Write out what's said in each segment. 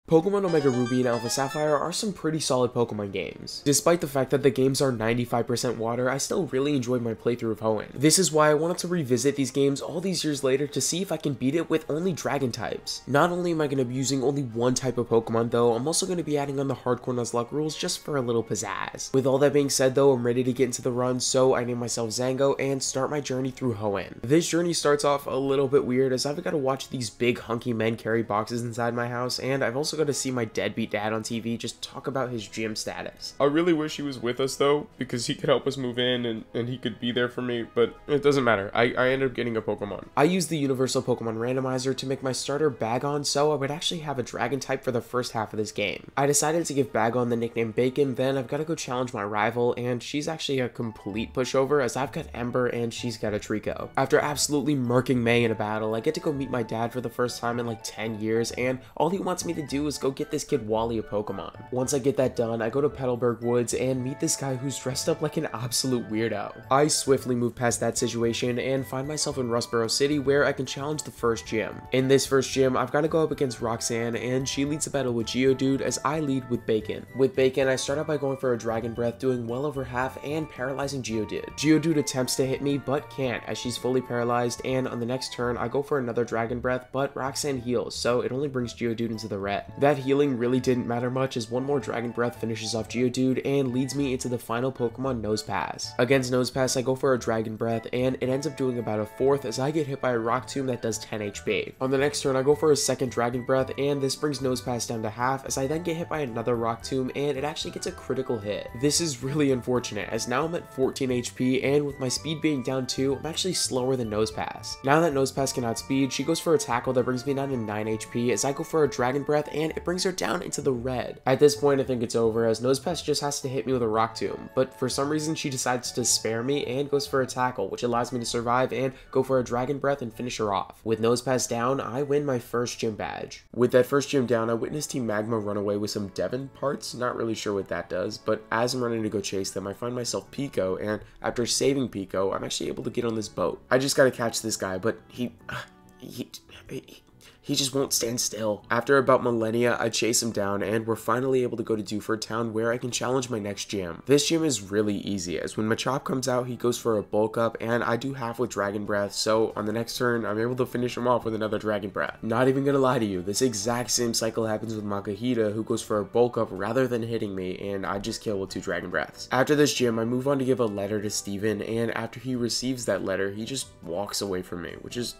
Pokémon Omega Ruby and Alpha Sapphire are some pretty solid Pokemon games. Despite the fact that the games are 95% water, I still really enjoyed my playthrough of Hoenn. This is why I wanted to revisit these games all these years later to see if I can beat it with only Dragon types. Not only am I going to be using only one type of Pokemon though, I'm also going to be adding on the hardcore Nuzlocke rules just for a little pizzazz. With all that being said though, I'm ready to get into the run, so I name myself Zango and start my journey through Hoenn. This journey starts off a little bit weird as I've got to watch these big hunky men carry boxes inside my house, and I've also got to see my deadbeat dad on TV just talk about his gym status. I really wish he was with us though, because he could help us move in and he could be there for me, but it doesn't matter. I ended up getting a Pokemon. I used the Universal Pokemon Randomizer to make my starter Bagon, so I would actually have a Dragon type for the first half of this game. I decided to give Bagon the nickname Bacon, then I've got to go challenge my rival, and she's actually a complete pushover as I've got Ember and she's got a Trico. After absolutely murking May in a battle, I get to go meet my dad for the first time in like 10 years, and all he wants me to do is go get this kid Wally a Pokemon. Once I get that done, I go to Petalburg Woods and meet this guy who's dressed up like an absolute weirdo. I swiftly move past that situation and find myself in Rustboro City where I can challenge the first gym. In this first gym, I've got to go up against Roxanne and she leads a battle with Geodude as I lead with Bacon. With Bacon, I start out by going for a Dragon Breath, doing well over half and paralyzing Geodude. Geodude attempts to hit me but can't as she's fully paralyzed, and on the next turn, I go for another Dragon Breath, but Roxanne heals, so it only brings Geodude into the red. That healing really didn't matter much as one more Dragon Breath finishes off Geodude and leads me into the final Pokemon Nosepass. Against Nosepass, I go for a Dragon Breath and it ends up doing about a fourth as I get hit by a Rock Tomb that does 10 HP. On the next turn, I go for a second Dragon Breath and this brings Nosepass down to half as I then get hit by another Rock Tomb and it actually gets a critical hit. This is really unfortunate as now I'm at 14 HP and with my speed being down 2, I'm actually slower than Nosepass. Now that Nosepass can outspeed, she goes for a tackle that brings me down to 9 HP as I go for a Dragon Breath and it brings her down into the red. At this point, I think it's over as Nosepass just has to hit me with a Rock Tomb, but for some reason she decides to spare me and goes for a tackle, which allows me to survive and go for a Dragon Breath and finish her off. With Nosepass down, I win my first gym badge. With that first gym down, I witnessed Team Magma run away with some Devon parts, not really sure what that does, but as I'm running to go chase them, I find myself Pico, and after saving Pico, I'm actually able to get on this boat. I just gotta catch this guy, but he just won't stand still. After about millennia, I chase him down and we're finally able to go to Dewford Town where I can challenge my next gym. This gym is really easy as when Machop comes out, he goes for a bulk up and I do half with Dragon Breath, so on the next turn, I'm able to finish him off with another Dragon Breath. Not even gonna lie to you, this exact same cycle happens with Makahita who goes for a bulk up rather than hitting me and I just kill with 2 Dragon Breaths. After this gym, I move on to give a letter to Steven and after he receives that letter, he just walks away from me, which is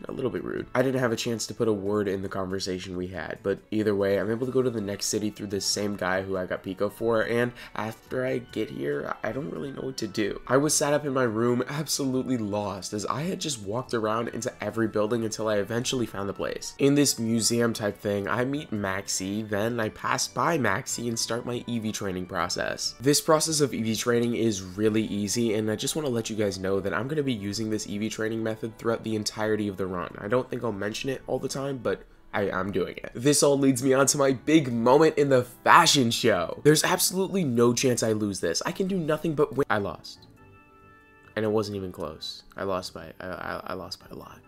a little bit rude. I didn't have a chance to put a word in the conversation we had, but either way, I'm able to go to the next city through this same guy who I got Pico for, and after I get here, I don't really know what to do. I was sat up in my room absolutely lost as I had just walked around into every building until I eventually found the place. In this museum type thing, I meet Maxie, then I pass by Maxie and start my EV training process. This process of EV training is really easy, and I just want to let you guys know that I'm going to be using this EV training method throughout the entirety of the run. I don't think I'll mention it all the time, but I'm doing it. This all leads me on to my big moment in the fashion show. There's absolutely no chance I lose this. I can do nothing but win. I lost. And it wasn't even close. I lost by a lot.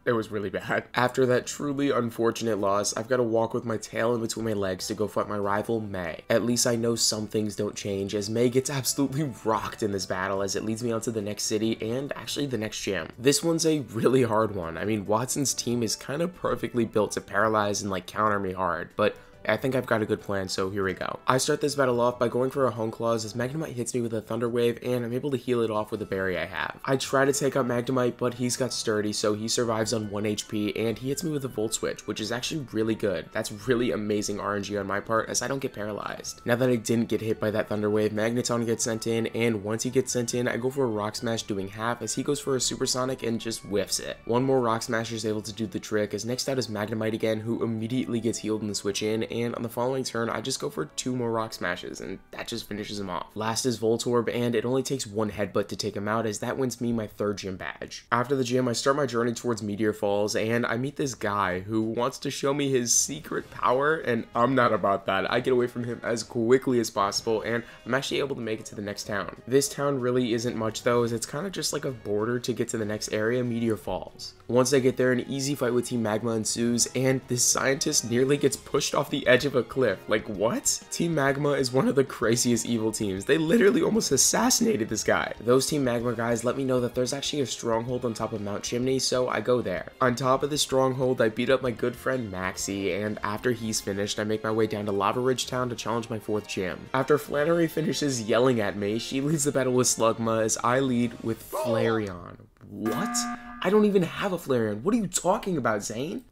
It was really bad. After that truly unfortunate loss, I've got to walk with my tail in between my legs to go fight my rival, May. At least I know some things don't change, as May gets absolutely rocked in this battle as it leads me on to the next city and actually the next gym. This one's a really hard one. I mean, Watson's team is kind of perfectly built to paralyze and like counter me hard, but I think I've got a good plan, so here we go. I start this battle off by going for a Honeclaws as Magnemite hits me with a Thunder Wave and I'm able to heal it off with a berry I have. I try to take out Magnemite, but he's got Sturdy, so he survives on 1 HP and he hits me with a Volt Switch, which is actually really good. That's really amazing RNG on my part as I don't get paralyzed. Now that I didn't get hit by that Thunder Wave, Magneton gets sent in, and once he gets sent in, I go for a Rock Smash doing half as he goes for a Supersonic and just whiffs it. One more Rock Smasher is able to do the trick as next out is Magnemite again, who immediately gets healed in the switch in, and on the following turn, I just go for 2 more Rock Smashes, and that just finishes him off. Last is Voltorb, and it only takes 1 headbutt to take him out, as that wins me my 3rd gym badge. After the gym, I start my journey towards Meteor Falls, and I meet this guy who wants to show me his secret power, and I'm not about that. I get away from him as quickly as possible, and I'm actually able to make it to the next town. This town really isn't much though, as it's kind of just like a border to get to the next area, Meteor Falls. Once I get there, an easy fight with Team Magma ensues, and this scientist nearly gets pushed off the the edge of a cliff. Like, what? Team Magma is one of the craziest evil teams. They literally almost assassinated this guy. Those Team Magma guys let me know that there's actually a stronghold on top of Mount Chimney, so I go there. On top of the stronghold, I beat up my good friend Maxie, and after he's finished, I make my way down to Lava Ridge Town to challenge my 4th gym. After Flannery finishes yelling at me, she leads the battle with Slugma as I lead with Flareon. What? I don't even have a Flareon. What are you talking about, Zane?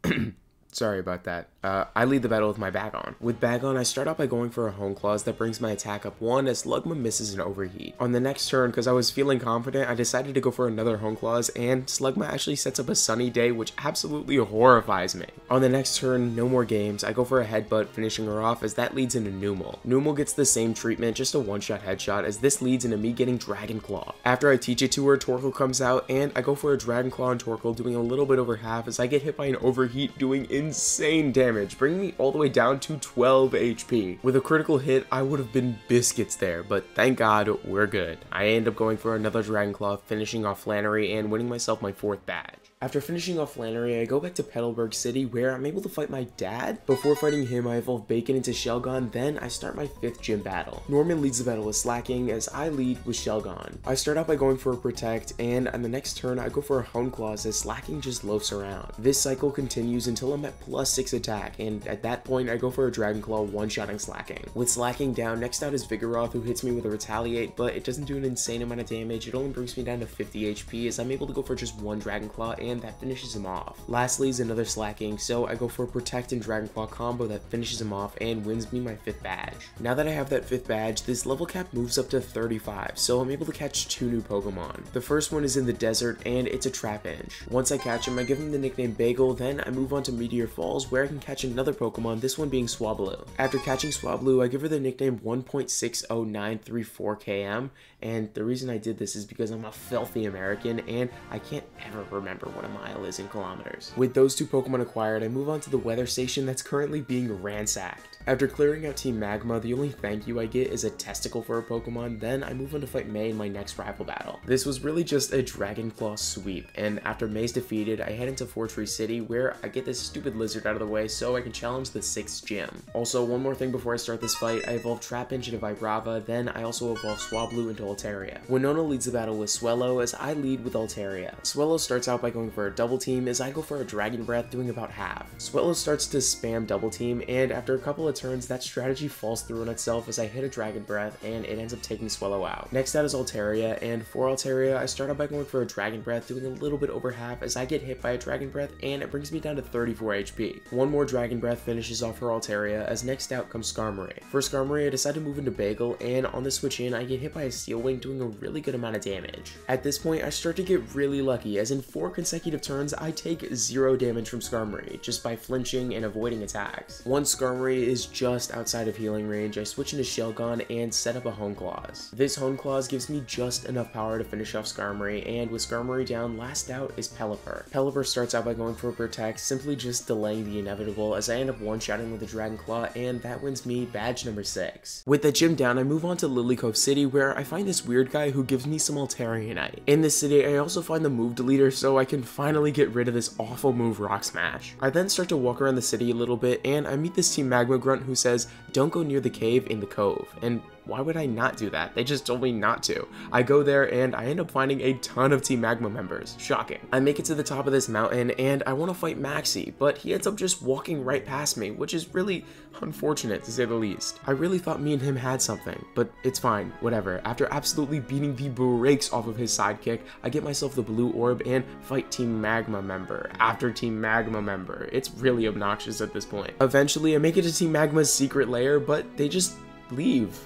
Sorry about that. I lead the battle with my Bagon. With Bagon, I start out by going for a Hone Claws that brings my attack up 1 as Slugma misses an overheat. On the next turn, because I was feeling confident, I decided to go for another Hone Claws, and Slugma actually sets up a Sunny Day, which absolutely horrifies me. On the next turn, no more games, I go for a Headbutt, finishing her off as that leads into Numel. Numel gets the same treatment, just a one-shot headshot, as this leads into me getting Dragon Claw. After I teach it to her, Torkoal comes out, and I go for a Dragon Claw on Torkoal, doing a little bit over half as I get hit by an overheat, doing insane damage, bringing me all the way down to 12 HP. With a critical hit, I would have been biscuits there, but thank God we're good. I end up going for another Dragon Claw, finishing off Flannery and winning myself my 4th badge. After finishing off Flannery, I go back to Petalburg City where I'm able to fight my dad. Before fighting him, I evolve Bacon into Shelgon, then I start my 5th gym battle. Norman leads the battle with Slacking as I lead with Shelgon. I start out by going for a Protect, and on the next turn, I go for a Hone Claws as Slacking just loafs around. This cycle continues until I'm at +6 attack, and at that point, I go for a Dragon Claw one-shotting Slacking. With Slacking down, next out is Vigoroth, who hits me with a Retaliate, but it doesn't do an insane amount of damage. It only brings me down to 50 HP as I'm able to go for just one Dragon Claw, and that finishes him off. Lastly is another Slacking, so I go for a Protect and Dragon Claw combo that finishes him off and wins me my 5th badge. Now that I have that 5th badge, this level cap moves up to 35, so I'm able to catch 2 new Pokemon. The first one is in the desert, and it's a Trapinch. Once I catch him, I give him the nickname Bagel, then I move on to Meteor Falls, where I can catch another Pokemon, this one being Swablu. After catching Swablu, I give her the nickname 1.60934 km, and the reason I did this is because I'm a filthy American, and I can't ever remember what a mile is in kilometers. With those 2 Pokemon acquired, I move on to the weather station that's currently being ransacked. After clearing out Team Magma, the only thank you I get is a testicle for a Pokemon, then I move on to fight May in my next rival battle. This was really just a Dragon Claw sweep, and after May's defeated, I head into Fortree City where I get this stupid lizard out of the way so I can challenge the 6th gym. Also, one more thing before I start this fight, I evolve Trapinch into Vibrava, then I also evolve Swablu into Altaria. Winona leads the battle with Swellow as I lead with Altaria. Swellow starts out by going for a double team as I go for a Dragon Breath, doing about half. Swellow starts to spam double team, and after a couple of turns, that strategy falls through on itself as I hit a Dragon Breath and it ends up taking Swellow out. Next out is Altaria, and for Altaria, I start out by going for a Dragon Breath, doing a little bit over half as I get hit by a Dragon Breath and it brings me down to 34 HP. One more Dragon Breath finishes off her Altaria as next out comes Skarmory. For Skarmory, I decide to move into Bagel, and on the switch in, I get hit by a Steel Wing, doing a really good amount of damage. At this point, I start to get really lucky as in 4 consecutive turns, I take 0 damage from Skarmory just by flinching and avoiding attacks. Once Skarmory is just outside of healing range, I switch into Shelgon and set up a Hone Claws. This Hone Claws gives me just enough power to finish off Skarmory, and with Skarmory down, last out is Pelipper. Pelipper starts out by going for a Protect, simply just delaying the inevitable as I end up one-shotting with a Dragon Claw, and that wins me badge number 6. With the gym down, I move on to Lily Cove City where I find this weird guy who gives me some Altarianite. In this city, I also find the move deleter so I can finally get rid of this awful move Rock Smash. I then start to walk around the city a little bit, and I meet this Team Magma grunt who says, "Don't go near the cave in the cove," and why would I not do that? They just told me not to. I go there and I end up finding a ton of Team Magma members. Shocking. I make it to the top of this mountain and I want to fight Maxie, but he ends up just walking right past me, which is really unfortunate to say the least. I really thought me and him had something, but it's fine, whatever. After absolutely beating the brakes off of his sidekick, I get myself the blue orb and fight Team Magma member after Team Magma member. It's really obnoxious at this point. Eventually, I make it to Team Magma's secret lair, but they just leave.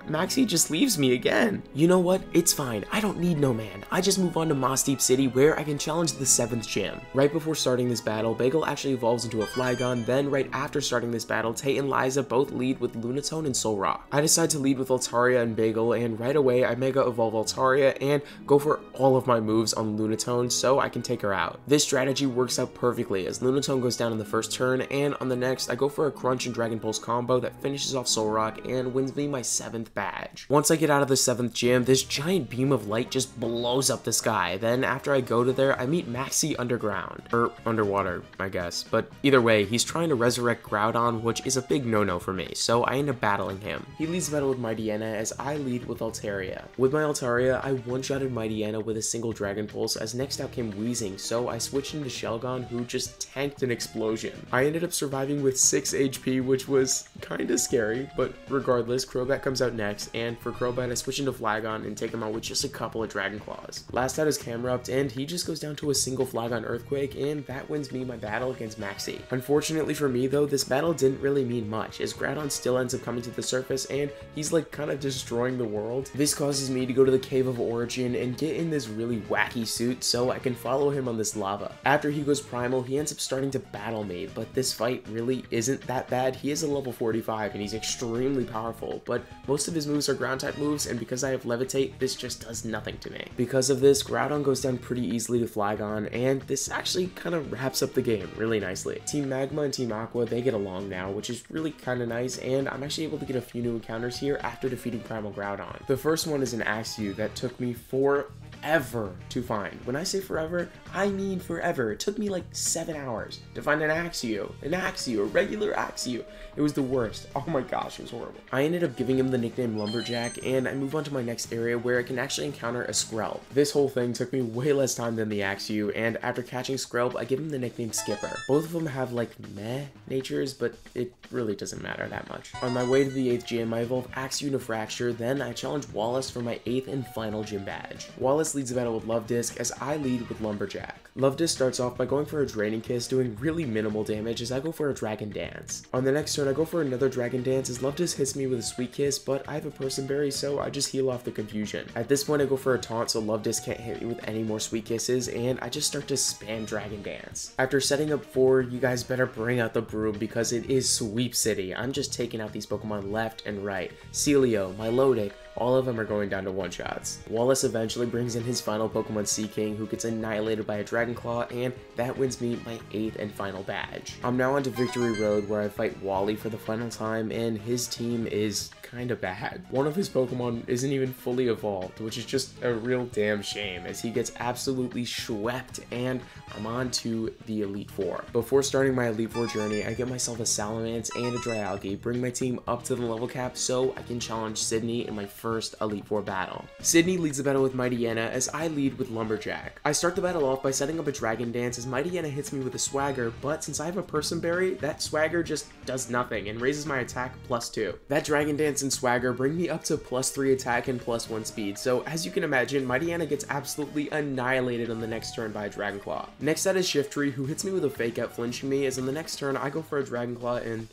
Maxie just leaves me again. You know what? It's fine. I don't need no man. I just move on to Moss Deep City where I can challenge the 7th gym. Right before starting this battle, Bagel actually evolves into a Flygon, then right after starting this battle, Tate and Liza both lead with Lunatone and Solrock. I decide to lead with Altaria and Bagel, and right away I Mega Evolve Altaria and go for all of my moves on Lunatone so I can take her out. This strategy works out perfectly as Lunatone goes down in the first turn, and on the next I go for a Crunch and Dragon Pulse combo that finishes off Solrock and wins me my 7th 7th badge. Once I get out of the 7th gym, this giant beam of light just blows up the sky. Then after I go to there, I meet Maxie underground. Or underwater, I guess. But either way, he's trying to resurrect Groudon, which is a big no-no for me, so I end up battling him. He leads the battle with Mightyena as I lead with Altaria. With my Altaria, I one-shotted Mightyena with a single Dragon Pulse, as next out came Weezing, so I switched into Shelgon, who just tanked an explosion. I ended up surviving with 6 HP, which was kinda scary, but regardless, Crobat comes out next, and for Crobat, I switch into Flagon and take him out with just a couple of Dragon Claws. Last out is Camerupt, and he just goes down to a single Flagon Earthquake, and that wins me my battle against Maxie. Unfortunately for me though, this battle didn't really mean much, as Groudon still ends up coming to the surface, and he's like kind of destroying the world. This causes me to go to the Cave of Origin and get in this really wacky suit so I can follow him on this lava. After he goes primal, he ends up starting to battle me, but this fight really isn't that bad. He is a level 45 and he's extremely powerful, but most of his moves are ground type moves, and because I have Levitate, this just does nothing to me. Because of this, Groudon goes down pretty easily to Flagon, and this actually kind of wraps up the game really nicely. Team Magma and Team Aqua, they get along now, which is really kind of nice, and I'm actually able to get a few new encounters here after defeating Primal Groudon. The first one is an Axew that took me forever to find. When I say forever, I mean forever. It took me like 7 hours to find an Axew, a regular Axew. It was the worst. Oh my gosh, it was horrible. I ended up giving him the nickname Lumberjack, and I move on to my next area where I can actually encounter a Skrelp. This whole thing took me way less time than the Axew, and after catching Skrelp, I give him the nickname Skipper. Both of them have like meh natures, but it really doesn't matter that much. On my way to the 8th gym, I evolve Axew into Fracture, then I challenge Wallace for my 8th and final gym badge. Wallace leads the battle with Love Disc as I lead with Lumberjack. Love Disc starts off by going for a Draining Kiss, doing really minimal damage as I go for a Dragon Dance. On the next turn, I go for another Dragon Dance as Love Disc hits me with a Sweet Kiss, but I have a Person Berry, so I just heal off the confusion. At this point, I go for a taunt so Love Disc can't hit me with any more Sweet Kisses, and I just start to spam Dragon Dance. After setting up 4, you guys better bring out the broom because it is Sweep City. I'm just taking out these Pokemon left and right. Celio, Milotic, all of them are going down to one-shots. Wallace eventually brings in his final Pokemon Seaking, who gets annihilated by a Dragon Claw, and that wins me my 8th and final badge. I'm now on to Victory Road, where I fight Wally for the final time, and his team is kinda bad. One of his Pokemon isn't even fully evolved, which is just a real damn shame, as he gets absolutely swept, and I'm on to the Elite Four. Before starting my Elite Four journey, I get myself a Salamence and a Dialga, bring my team up to the level cap so I can challenge Sydney in my first Elite Four battle. Sydney leads the battle with Mightyena as I lead with Lumberjack. I start the battle off by setting up a Dragon Dance as Mightyena hits me with a Swagger, but since I have a Person Berry, that Swagger just does nothing and raises my attack +2. That Dragon Dance and Swagger bring me up to +3 attack and +1 speed, so as you can imagine, Mightyena gets absolutely annihilated on the next turn by a Dragon Claw. Next out is Shiftry, who hits me with a Fake Out flinching me, as on the next turn I go for a Dragon Claw and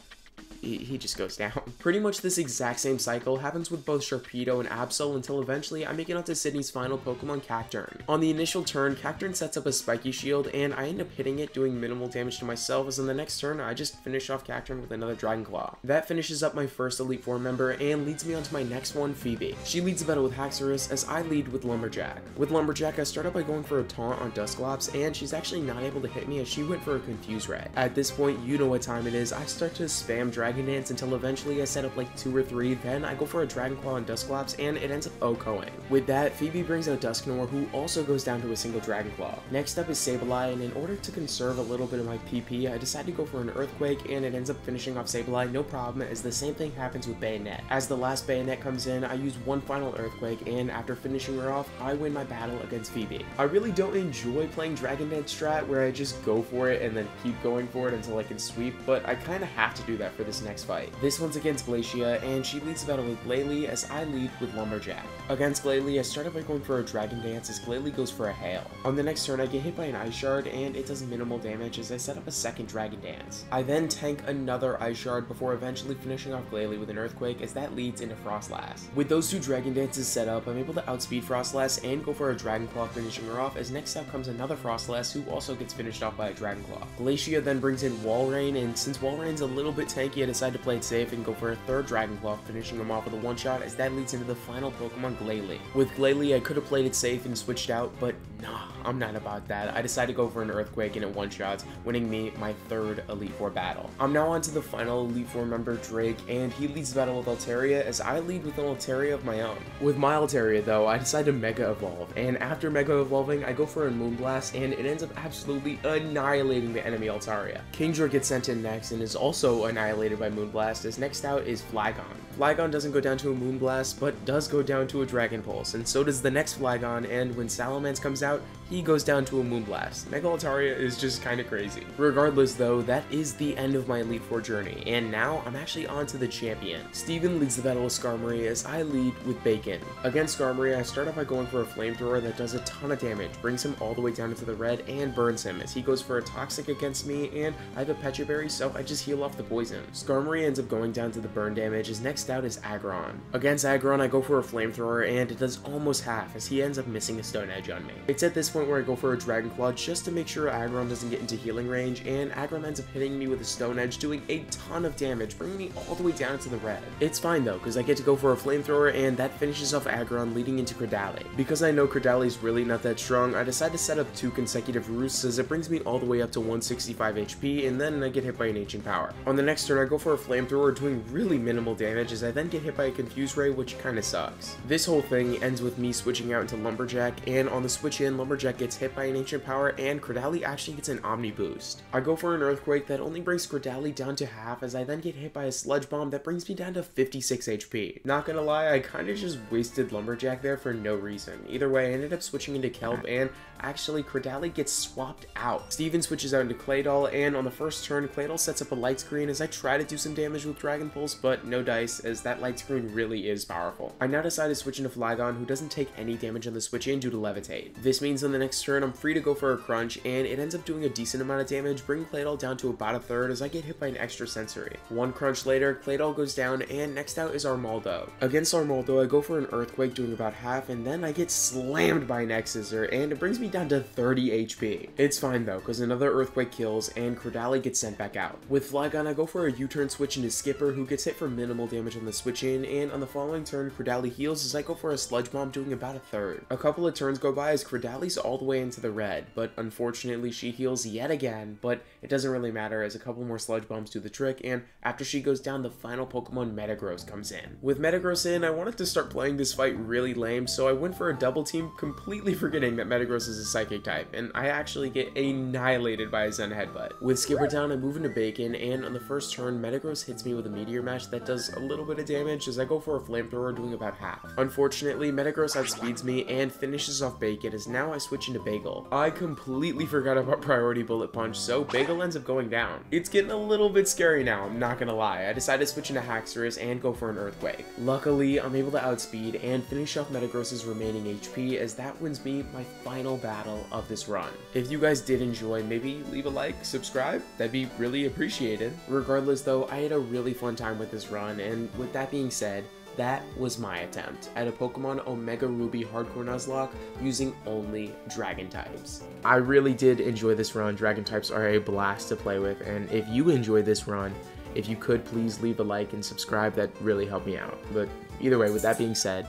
he just goes down. Pretty much this exact same cycle happens with both Sharpedo and Absol until eventually I make it onto Sydney's final Pokemon, Cacturn. On the initial turn, Cacturn sets up a Spiky Shield and I end up hitting it, doing minimal damage to myself, as on the next turn I just finish off Cacturn with another Dragon Claw. That finishes up my first Elite Four member and leads me onto my next one, Phoebe. She leads the battle with Haxorus as I lead with Lumberjack. With Lumberjack, I start out by going for a taunt on Dusclops, and she's actually not able to hit me as she went for a Confuse Ray. At this point, you know what time it is. I start to spam Dragon Dance until eventually I set up like 2 or 3, then I go for a Dragon Claw on Dusclops and it ends up OHKOing. With that, Phoebe brings out Dusknoir, who also goes down to a single Dragon Claw. Next up is Sableye, and in order to conserve a little bit of my PP, I decide to go for an Earthquake, and it ends up finishing off Sableye no problem, as the same thing happens with Bayonet. As the last Bayonet comes in, I use one final Earthquake, and after finishing her off, I win my battle against Phoebe. I really don't enjoy playing Dragon Dance strat, where I just go for it and then keep going for it until I can sweep, but I kinda have to do that for this next fight. This one's against Glacia, and she leads the battle with Glalie as I lead with Lumberjack. Against Glalie, I started by going for a Dragon Dance as Glalie goes for a Hail. On the next turn, I get hit by an Ice Shard, and it does minimal damage as I set up a second Dragon Dance. I then tank another Ice Shard before eventually finishing off Glalie with an Earthquake, as that leads into Frostlass. With those 2 Dragon Dances set up, I'm able to outspeed Frostlass and go for a Dragon Claw, finishing her off, as next up comes another Frostlass who also gets finished off by a Dragon Claw. Glacia then brings in Walrein, and since Walrein's a little bit tanky at decide to play it safe and go for a third Dragon Claw, finishing him off with a one-shot, as that leads into the final Pokemon, Glalie. With Glalie, I could have played it safe and switched out, but nah, I'm not about that. I decided to go for an Earthquake and it one-shots, winning me my third Elite Four battle. I'm now on to the final Elite Four member, Drake, and he leads the battle with Altaria, as I lead with an Altaria of my own. With my Altaria, though, I decide to Mega Evolve, and after Mega Evolving, I go for a Moonblast, and it ends up absolutely annihilating the enemy Altaria. Kingdra gets sent in next and is also annihilated by Moonblast, as next out is Flygon. Flygon doesn't go down to a Moonblast, but does go down to a Dragon Pulse, and so does the next Flygon, and when Salamence comes out, he goes down to a Moonblast. Mega Altaria is just kinda crazy. Regardless though, that is the end of my Elite Four journey, and now I'm actually on to the champion. Steven leads the battle with Skarmory, as I lead with Bacon. Against Skarmory, I start off by going for a Flamethrower that does a ton of damage, brings him all the way down into the red, and burns him, as he goes for a Toxic against me, and I have a Pecha Berry, so I just heal off the poison. Skarmory ends up going down to the burn damage, as next out is Agron. Against Agron, I go for a Flamethrower, and it does almost half, as he ends up missing a Stone Edge on me. It's at this point where I go for a Dragon Claw just to make sure Agron doesn't get into healing range, and Agron ends up hitting me with a Stone Edge, doing a ton of damage, bringing me all the way down to the red. It's fine though, because I get to go for a Flamethrower, and that finishes off Agron, leading into Cradally. Because I know Cradally's really not that strong, I decide to set up 2 consecutive roosts, as it brings me all the way up to 165 HP, and then I get hit by an Ancient Power. On the next turn, I go for a Flamethrower, doing really minimal damage, as I then get hit by a Confuse Ray, which kinda sucks. This whole thing ends with me switching out into Lumberjack, and on the switch in, Lumberjack gets hit by an Ancient Power, and Cradally actually gets an Omni Boost. I go for an Earthquake that only brings Cradally down to half, as I then get hit by a Sludge Bomb that brings me down to 56 HP. Not gonna lie, I kinda just wasted Lumberjack there for no reason. Either way, I ended up switching into Kelp, and actually Cradally gets swapped out. Steven switches out into Claydol, and on the first turn, Claydol sets up a Light Screen as I try to do some damage with Dragon Pulse, but no dice, as that Light Screen really is powerful. I now decide to switch into Flygon, who doesn't take any damage on the switch in due to Levitate. This means on the next turn, I'm free to go for a Crunch, and it ends up doing a decent amount of damage, bringing Claydol down to about a third as I get hit by an extra Sensory. One Crunch later, Claydol goes down, and next out is Armaldo. Against Armaldo, I go for an Earthquake, doing about half, and then I get slammed by an X-Scissor, and it brings me down to 30 HP. It's fine though, because another Earthquake kills, and Cradally gets sent back out. With Flygon, I go for a U-turn switch into Skipper, who gets hit for minimal damage on the switch in, and on the following turn, Cradally heals as I go for a Sludge Bomb, doing about a third. A couple of turns go by as Cradally's all the way into the red, but unfortunately she heals yet again, but it doesn't really matter as a couple more Sludge Bombs do the trick, and after she goes down, the final Pokemon Metagross comes in. With Metagross in, I wanted to start playing this fight really lame, so I went for a double team, completely forgetting that Metagross is a Psychic type, and I actually get annihilated by a Zen Headbutt. With Skipper down, I move into Bacon, and on the first turn, Metagross hits me with a Meteor Mash that does a little bit of damage as I go for a Flamethrower, doing about half. Unfortunately, Metagross outspeeds me and finishes off Bacon, as now I switch into Bagel. I completely forgot about Priority Bullet Punch, so Bagel ends up going down. It's getting a little bit scary now, I'm not gonna lie. I decided to switch into Haxorus and go for an Earthquake. Luckily, I'm able to outspeed and finish off Metagross's remaining HP, as that wins me my final battle of this run. If you guys did enjoy, maybe leave a like, subscribe, that'd be really appreciated. Regardless though, I had a really fun time with this run, and with that being said, that was my attempt at a Pokemon Omega Ruby Hardcore Nuzlocke using only Dragon types. I really did enjoy this run. Dragon types are a blast to play with, and if you enjoyed this run, if you could please leave a like and subscribe, that really helped me out. But either way, with that being said,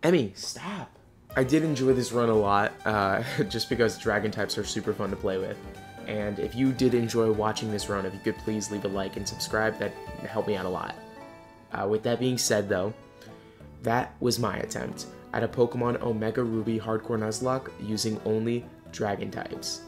Emmy, stop! I did enjoy this run a lot, just because Dragon types are super fun to play with. And if you did enjoy watching this run, if you could please leave a like and subscribe, that helped me out a lot. With that being said though, that was my attempt at a Pokemon Omega Ruby Hardcore Nuzlocke using only Dragon types.